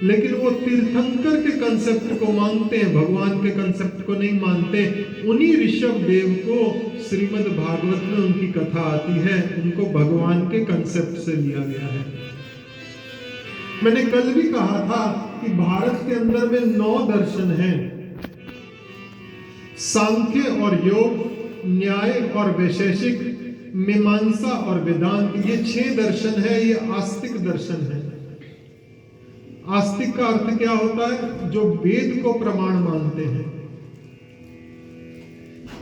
लेकिन वो तीर्थंकर के कंसेप्ट को मानते हैं, भगवान के कंसेप्ट को नहीं मानते। उन्हीं ऋषभ देव को श्रीमद् भागवत में उनकी कथा आती है, उनको भगवान के कंसेप्ट से लिया गया है। मैंने कल भी कहा था कि भारत के अंदर में 9 दर्शन हैं, सांख्य और योग, न्याय और वैशेषिक, मीमांसा और वेदांत, ये 6 दर्शन है। ये आस्तिक दर्शन है। आस्तिक का अर्थ क्या होता है? जो वेद को प्रमाण मानते हैं।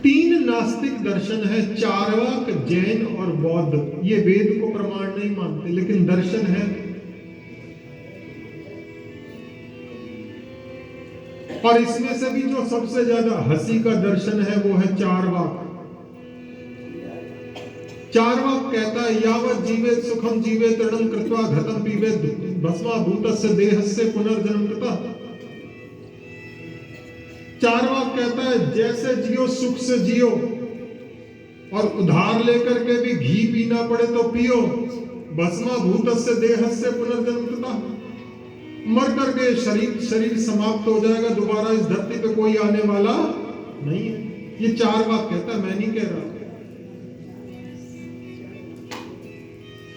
3 नास्तिक दर्शन है, चार्वाक, जैन और बौद्ध। ये वेद को प्रमाण नहीं मानते लेकिन दर्शन है। और इसमें से भी जो सबसे ज्यादा हंसी का दर्शन है वो है चार्वाक। चार्वाक कहता है यावत जीवेत सुखम जीवेत ऋणम कृत्वा घृतम पीवेत भस्माभूतस्य देहस्य पुनर्जन्म कृता। चार्वाक कहता है जैसे जियो सुख से जियो, और उधार लेकर के भी घी पीना पड़े तो पियो। भस्माभूतस्य देहस्य पुनर्जन्म कृता, मर करके शरीर समाप्त हो जाएगा, दोबारा इस धरती पे कोई आने वाला नहीं है। ये चार्वाक कहता है, मैं नहीं कह रहा।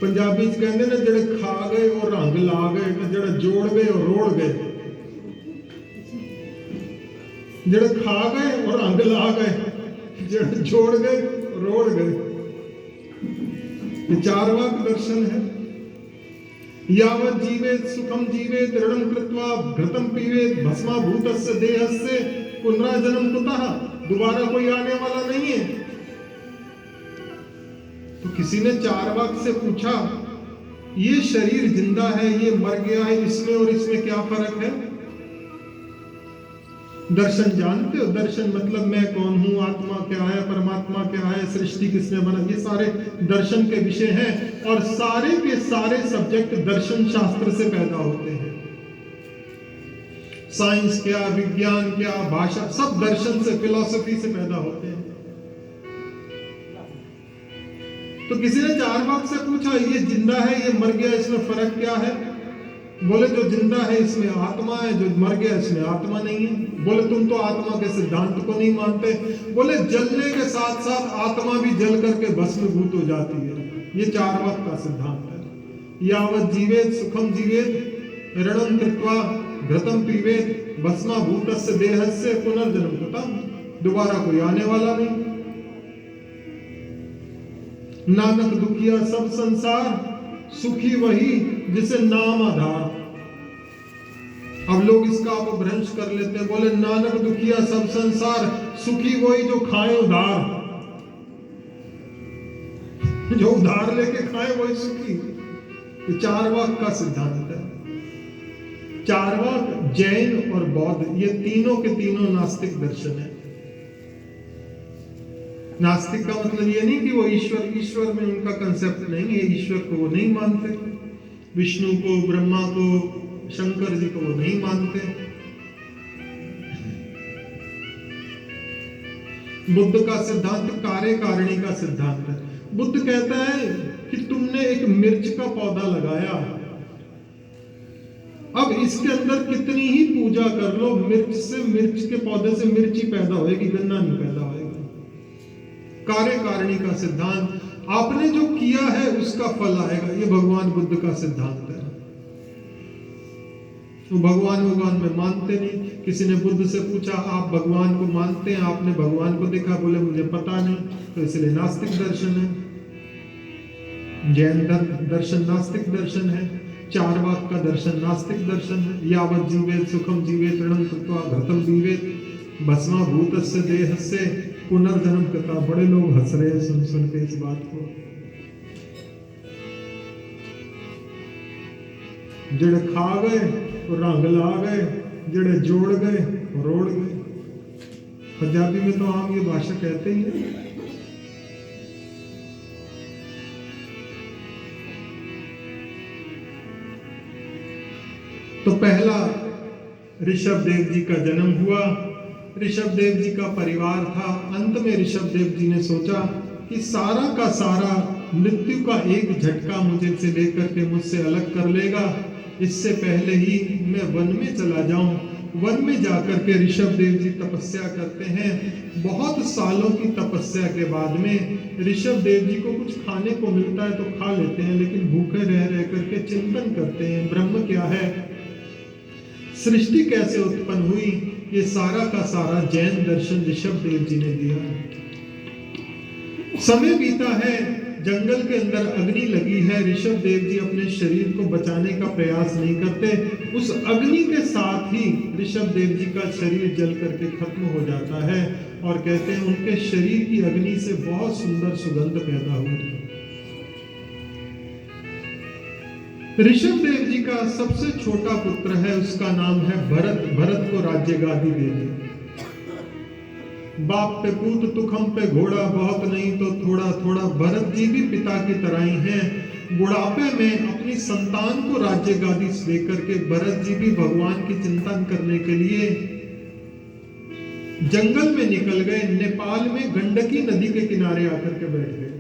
पंजाबी कहते ने जेड़े खा गए और रंग ला गए, जेड़े जोड़ गए और रोड़ गए। जेड़े खा गए और रंग ला गए, जेड़े जोड़ गए रोड़ गए। ये चार्वाक दर्शन है। यावत जीवेत सुखम जीवेत ऋणम कृत्वा घृतम पीवेत भस्माभूतस्य देहस्य पुनर्जन्म कुतः, दोबारा कोई आने वाला नहीं है। तो किसी ने चार्वाक से पूछा ये शरीर जिंदा है, ये मर गया है, इसमें और इसमें क्या फर्क है? दर्शन जानते हो? दर्शन मतलब मैं कौन हूं, आत्मा क्या है, परमात्मा क्या है, सृष्टि किसने बना, ये सारे दर्शन के विषय हैं। और सारे के सारे सब्जेक्ट दर्शन शास्त्र से पैदा होते हैं। साइंस क्या, विज्ञान क्या, भाषा, सब दर्शन से, फिलॉसफी से पैदा होते हैं। तो किसी ने चार्वाक से पूछा ये जिंदा है, ये मर गया, इसमें फर्क क्या है? बोले जो जिंदा है इसमें आत्मा है, जो मर गया इसमें आत्मा नहीं है। बोले तुम तो आत्मा के सिद्धांत को नहीं मानते। बोले जलने के साथ साथ आत्मा भी जल करके भस्मीभूत हो जाती है। ये चार्वाक का सिद्धांत है। यावत जीवेत सुखम जीवेत ऋणम कृत्वा घृतम पीवेत भस्माभूतस्य देहस्य पुनर्जन्म कृता, दोबारा कोई आने वाला नहीं। नानक दुखिया सब संसार, सुखी वही जिसे नाम आधार। अब लोग इसका अपभ्रंश कर लेते हैं, बोले नानक दुखिया सब संसार, सुखी वही जो खाए उधार। जो उधार लेके खाए वही सुखी। ये चार्वाक का सिद्धांत है। चार्वाक, जैन और बौद्ध, ये तीनों के तीनों नास्तिक दर्शन है। नास्तिक का मतलब ये नहीं कि वो ईश्वर में उनका कंसेप्ट नहीं है, ईश्वर को वो नहीं मानते, विष्णु को, ब्रह्मा को, शंकर जी को वो नहीं मानते। बुद्ध का सिद्धांत कार्य कारिणी का सिद्धांत है। बुद्ध कहता है कि तुमने एक मिर्च का पौधा लगाया, अब इसके अंदर कितनी ही पूजा कर लो, मिर्च के पौधे से मिर्ची पैदा होगी, गन्ना नहीं पैदा होगा। कार्य कारिणी का सिद्धांत, आपने जो किया है उसका फल आएगा, ये भगवान बुद्ध का सिद्धांत है। तो भगवान में मानते नहीं। किसी ने बुद्ध से पूछा आप भगवान को मानते हैं? आपने भगवान को देखा? बोले मुझे पता नहीं। तो इसलिए नास्तिक दर्शन है। जैन दर्शन नास्तिक दर्शन है। चार्वाक का दर्शन नास्तिक दर्शन है। यावत जीवेत सुखम जीवेत ऋणम कृत्वा घृतम पीवेत भस्माभूतस्य देहस्य पुनर्जन्म कृता। बड़े लोग हंस रहे हैं सुन के इस बात को। जेड़े खा गए तो रंग ला गए, जेड़े जोड़ गए तो रोड़ गए। पंजाबी में तो आम ये भाषा कहते ही हैं। तो पहला ऋषभ देव जी का जन्म हुआ। ऋषभ देव जी का परिवार था। अंत में ऋषभ देव जी ने सोचा कि सारा का सारा मृत्यु का एक झटका मुझे से लेकर के मुझसे अलग कर लेगा, इससे पहले ही मैं वन में चला जाऊं। वन में जाकर के ऋषभ देव जी तपस्या करते हैं। बहुत सालों की तपस्या के बाद में ऋषभ देव जी को कुछ खाने को मिलता है तो खा लेते हैं, लेकिन भूखे रह रह करके चिंतन करते हैं ब्रह्म क्या है, सृष्टि कैसे उत्पन्न हुई। ये सारा का सारा जैन दर्शन ऋषभ देव जी ने दिया। समय बीता है, जंगल के अंदर अग्नि लगी है। ऋषभ देव जी अपने शरीर को बचाने का प्रयास नहीं करते। उस अग्नि के साथ ही ऋषभ देव जी का शरीर जल करके खत्म हो जाता है और कहते हैं उनके शरीर की अग्नि से बहुत सुंदर सुगंध पैदा हुई। ऋषभ देव जी का सबसे छोटा पुत्र है, उसका नाम है भरत। भरत को राज्य गादी दे दी। बाप पे पूत तुखम पे घोड़ा, बहुत नहीं तो थोड़ा थोड़ा। भरत जी भी पिता की तरह ही हैं। बुढ़ापे में अपनी संतान को राज्य गादी दे करके भरत जी भी भगवान की चिंतन करने के लिए जंगल में निकल गए। नेपाल में गंडकी नदी के किनारे आकर के बैठ गए।